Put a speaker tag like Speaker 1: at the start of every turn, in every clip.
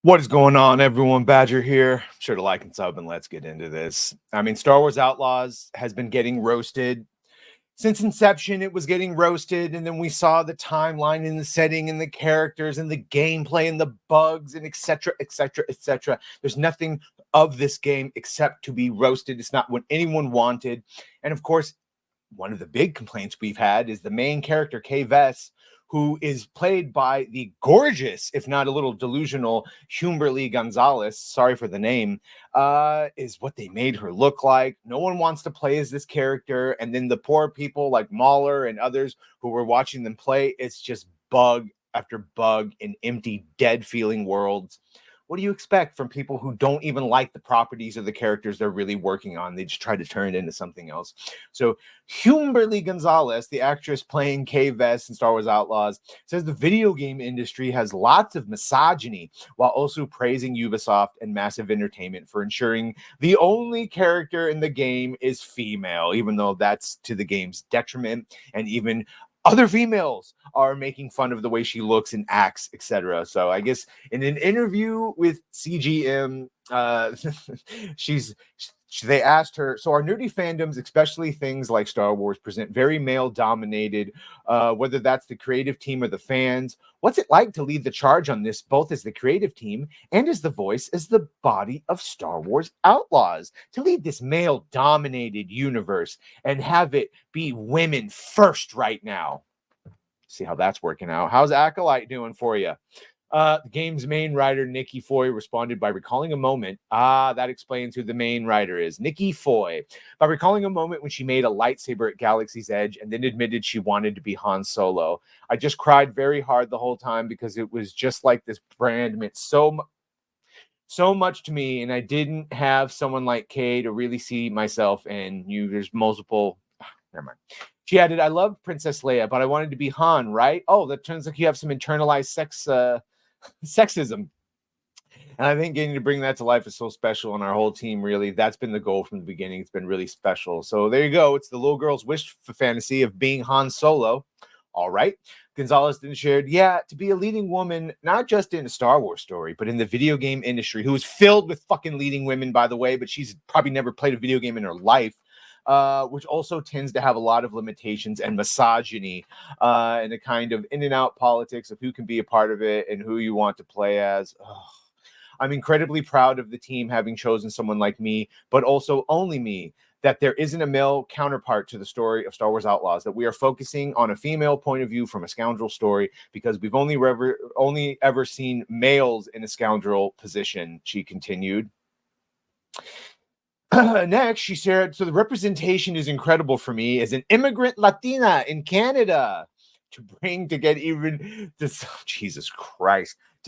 Speaker 1: What is going on, everyone? Badger here. Sure to like and sub, and let's get into this. I mean, Star Wars Outlaws has been getting roasted. Since inception, it was getting roasted, and then we saw the timeline and the setting and the characters and the gameplay and the bugs and etc., etc., etc. There's nothing of this game except to be roasted. It's not what anyone wanted. And of course, one of the big complaints we've had is the main character, Kay Vess, who is played by the gorgeous, if not a little delusional, Humberly Gonzalez. Sorry for the name. Is what they made her look like. No one wants to play as this character. And then the poor people like Mahler and others who were watching them play, it's just bug after bug in empty, dead feeling worlds. What do you expect from people who don't even like the properties of the characters they're really working on? They just try to turn it into something else. So Humberly Gonzalez, the actress playing Kay Vess in Star Wars Outlaws, says the video game industry has lots of misogyny, while also praising Ubisoft and Massive Entertainment for ensuring the only character in the game is female, even though that's to the game's detriment, and even other females are making fun of the way she looks and acts, etc. So I guess in an interview with CGM, they asked her, so our nerdy fandoms, especially things like Star Wars, present very male-dominated, whether that's the creative team or the fans. What's it like to lead the charge on this, both as the creative team and as the voice, as the body of Star Wars Outlaws? To lead this male-dominated universe and have it be women first right now. See how that's working out. How's Acolyte doing for you? The game's main writer, Nikki Foy, responded by recalling a moment. That explains who the main writer is. Nikki Foy. By recalling a moment when she made a lightsaber at Galaxy's Edge and then admitted she wanted to be Han Solo. I just cried very hard the whole time because it was just like this brand meant so much to me, and I didn't have someone like Kay to really see myself in. There's multiple. Never mind. She added, I loved Princess Leia, but I wanted to be Han, right? Oh, that turns like you have some internalized sexism. And I think getting to bring that to life is so special. And our whole team, really, that's been the goal from the beginning. It's been really special. So there you go. It's the little girl's wish for fantasy of being Han Solo. All right. Gonzalez then shared, to be a leading woman, not just in a Star Wars story, but in the video game industry, who is filled with fucking leading women, by the way, but she's probably never played a video game in her life. Which also tends to have a lot of limitations and misogyny and a kind of in and out politics of who can be a part of it and who you want to play as. I'm incredibly proud of the team having chosen someone like me, but also only me, that there isn't a male counterpart to the story of Star Wars Outlaws, that we are focusing on a female point of view from a scoundrel story because we've only ever seen males in a scoundrel position, she continued. Next, she said, so the representation is incredible for me as an immigrant Latina in Canada to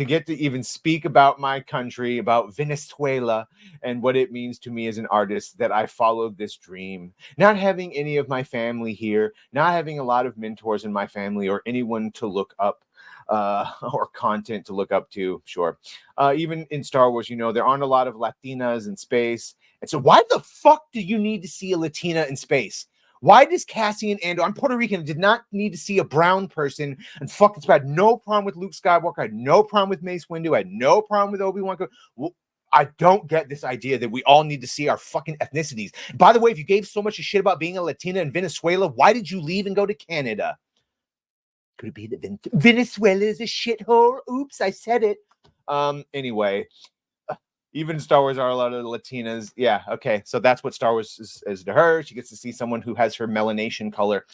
Speaker 1: get to even speak about my country, about Venezuela, and what it means to me as an artist that I followed this dream. Not having any of my family here, not having a lot of mentors in my family or anyone to look up or content to look up to, sure. Even in Star Wars, there aren't a lot of Latinas in space. And so why the fuck do you need to see a Latina in space? Why does Cassian Andor, I'm Puerto Rican, did not need to see a brown person and fucking I had no problem with Luke Skywalker, I had no problem with Mace Windu, I had no problem with Obi-Wan. I don't get this idea that we all need to see our fucking ethnicities. By the way, if you gave so much a shit about being a Latina in Venezuela, why did you leave and go to Canada? Could it be that Venezuela is a shithole? Oops, I said it. Anyway, even Star Wars are a lot of Latinas. Yeah, okay. So that's what Star Wars is to her. She gets to see someone who has her melanation color.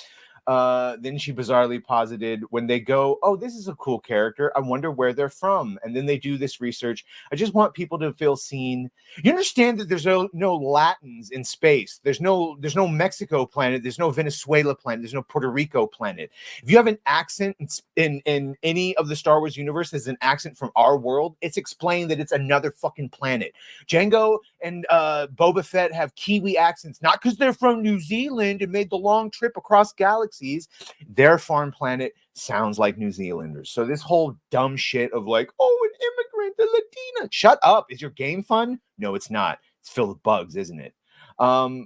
Speaker 1: Then she bizarrely posited when they go, oh, this is a cool character. I wonder where they're from. And then they do this research. I just want people to feel seen. You understand that there's no Latins in space. There's no Mexico planet. There's no Venezuela planet. There's no Puerto Rico planet. If you have an accent in any of the Star Wars universe as an accent from our world, it's explained that it's another fucking planet. Jango and Boba Fett have Kiwi accents, not because they're from New Zealand and made the long trip across galaxies. Their farm planet sounds like New Zealanders. So this whole dumb shit of like, oh, an immigrant, a Latina. Shut up. Is your game fun? No, it's not. It's filled with bugs, isn't it? I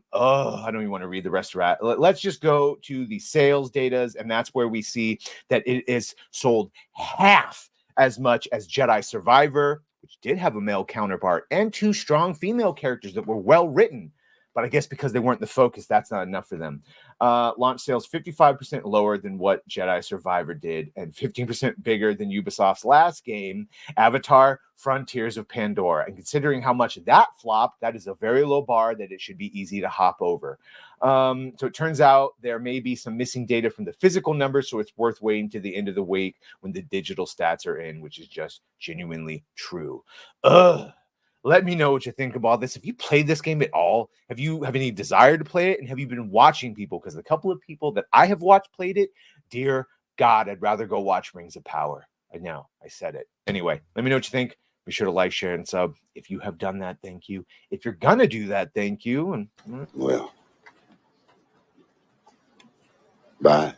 Speaker 1: don't even want to read the rest of that. Let's just go to the sales data, and that's where we see that it is sold half as much as Jedi Survivor, which did have a male counterpart, and 2 strong female characters that were well written. But I guess because they weren't the focus, that's not enough for them. Launch sales 55% lower than what Jedi Survivor did, and 15% bigger than Ubisoft's last game, Avatar Frontiers of Pandora. And considering how much that flopped, that is a very low bar that it should be easy to hop over. So it turns out there may be some missing data from the physical numbers, so it's worth waiting to the end of the week when the digital stats are in, which is just genuinely true. Let me know what you think about this. If you played this game at all, have any desire to play it? And have you been watching people? Because the couple of people that I have watched played it, dear God, I'd rather go watch Rings of Power. I know, I said it. Anyway, let me know what you think. Be sure to like, share, and sub. If you have done that, thank you. If you're gonna do that, thank you. And
Speaker 2: well, bye.